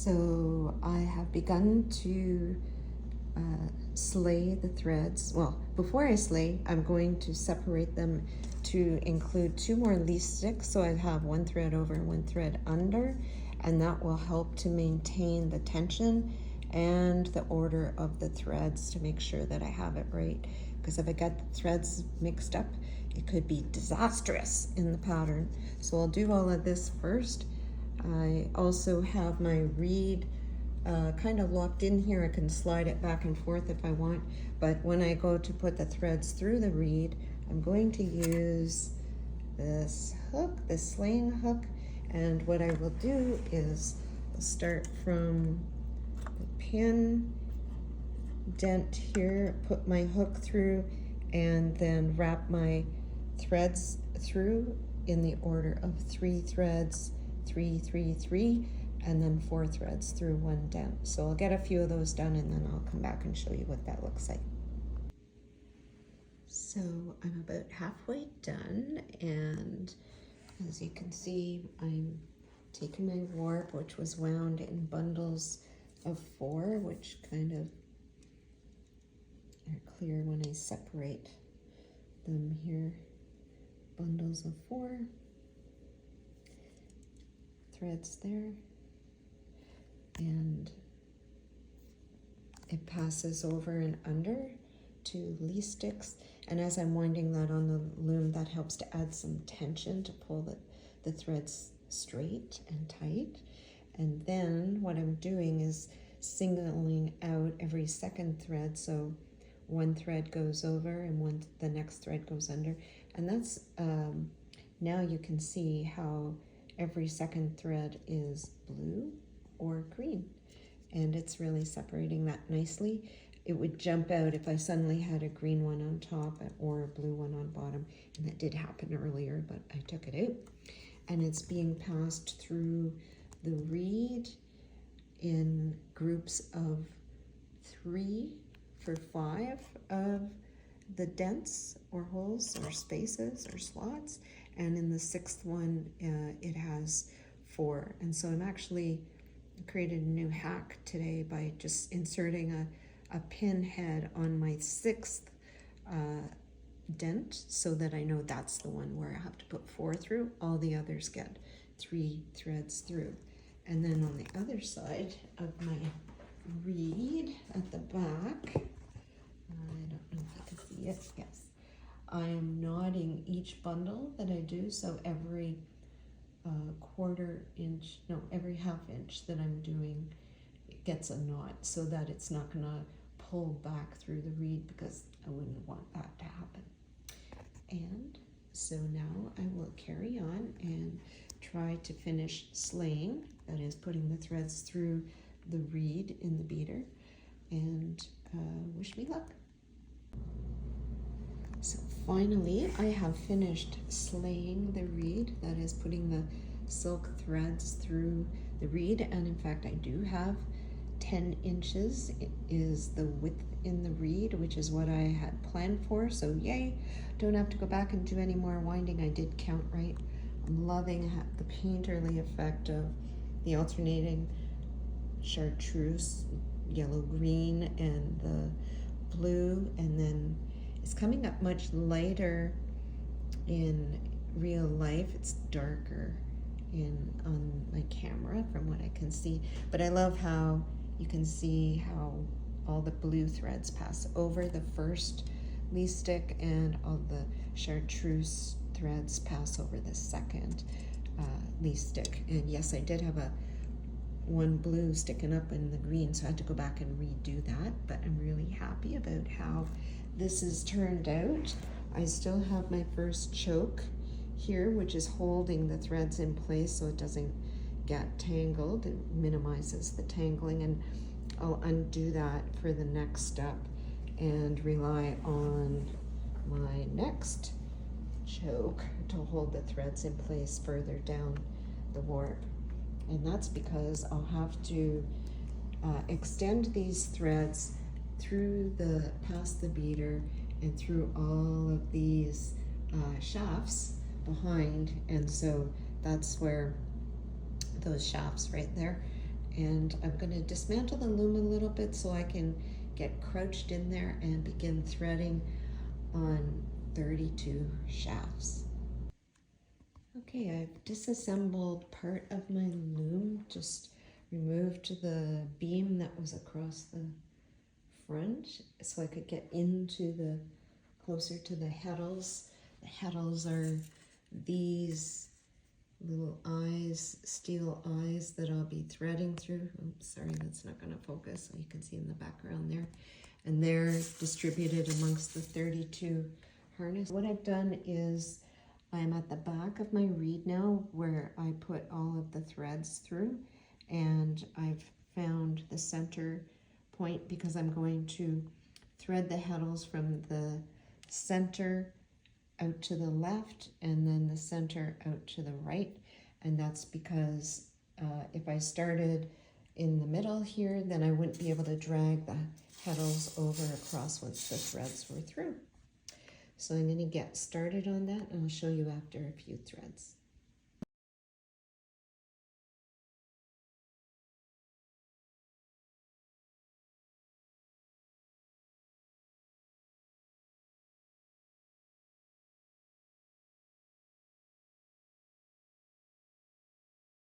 So I have begun to slay the threads. Well, before I slay, I'm going to separate them to include 2 more leaf sticks. So I have 1 thread over and 1 thread under, and that will help to maintain the tension and the order of the threads to make sure that I have it right. Because if I get the threads mixed up, it could be disastrous in the pattern. So I'll do all of this first. I also have my reed kind of locked in here. I can slide it back and forth if I want, but when I go to put the threads through the reed, I'm going to use this hook, this Sleying hook, and what I will do is I'll start from the pin dent here, put my hook through, and then wrap my threads through in the order of 3 threads, 3, 3, 3, and then 4 threads through 1 dent. So I'll get a few of those done and then I'll come back and show you what that looks like. So I'm about halfway done, and as you can see, I'm taking my warp, which was wound in bundles of 4, which kind of are clear when I separate them here. Bundles of 4. Threads there, and it passes over and under to leaf sticks, and as I'm winding that on the loom, that helps to add some tension to pull the threads straight and tight. And then what I'm doing is singling out every 2nd thread, so 1 thread goes over and the next thread goes under, and that's now you can see how every 2nd thread is blue or green, and it's really separating that nicely. It would jump out if I suddenly had a green one on top or a blue one on bottom, and that did happen earlier, but I took it out. And it's being passed through the reed in groups of 3 for 5 of the dents or holes or spaces or slots, and in the 6th one it has 4. And so I'm actually created a new hack today by just inserting a pin head on my 6th dent, so that I know that's the one where I have to put 4 through. All the others get 3 threads through. And then on the other side of my reed at the back, I don't know if you can see it, yes, I am knotting each bundle that I do, so every every 1/2 inch that I'm doing, it gets a knot so that it's not gonna pull back through the reed, because I wouldn't want that to happen. And so now I will carry on and try to finish slaying, that is putting the threads through the reed in the beater, and wish me luck. So finally, I have finished slaying the reed, that is putting the silk threads through the reed, and in fact I do have 10 inches is the width in the reed, which is what I had planned for, so yay, don't have to go back and do any more winding. I did count right. I'm loving the painterly effect of the alternating chartreuse, yellow-green, and the blue, and then it's coming up much lighter in real life. It's darker on my camera from what I can see, but I love how you can see how all the blue threads pass over the first leaf stick, and all the chartreuse threads pass over the 2nd leaf stick. And yes, I did have one blue sticking up in the green, so I had to go back and redo that, but I'm really happy about how this has turned out. I still have my first choke here, which is holding the threads in place so it doesn't get tangled. It minimizes the tangling, and I'll undo that for the next step and rely on my next choke to hold the threads in place further down the warp. And that's because I'll have to extend these threads past the beater and through all of these shafts behind, and so that's where those shafts right there, And I'm going to dismantle the loom a little bit so I can get crouched in there and begin threading on 32 shafts. Okay, I've disassembled part of my loom, just removed the beam that was across the front so I could get into the closer to the heddles. The heddles are these little eyes, steel eyes that I'll be threading through. Oops, sorry, that's not going to focus, so you can see in the background there. And they're distributed amongst the 32 harness. What I've done is I'm at the back of my reed now where I put all of the threads through, and I've found the center point because I'm going to thread the heddles from the center out to the left and then the center out to the right. And that's because if I started in the middle here, then I wouldn't be able to drag the heddles over across once the threads were through. So I'm going to get started on that, and I'll show you after a few threads.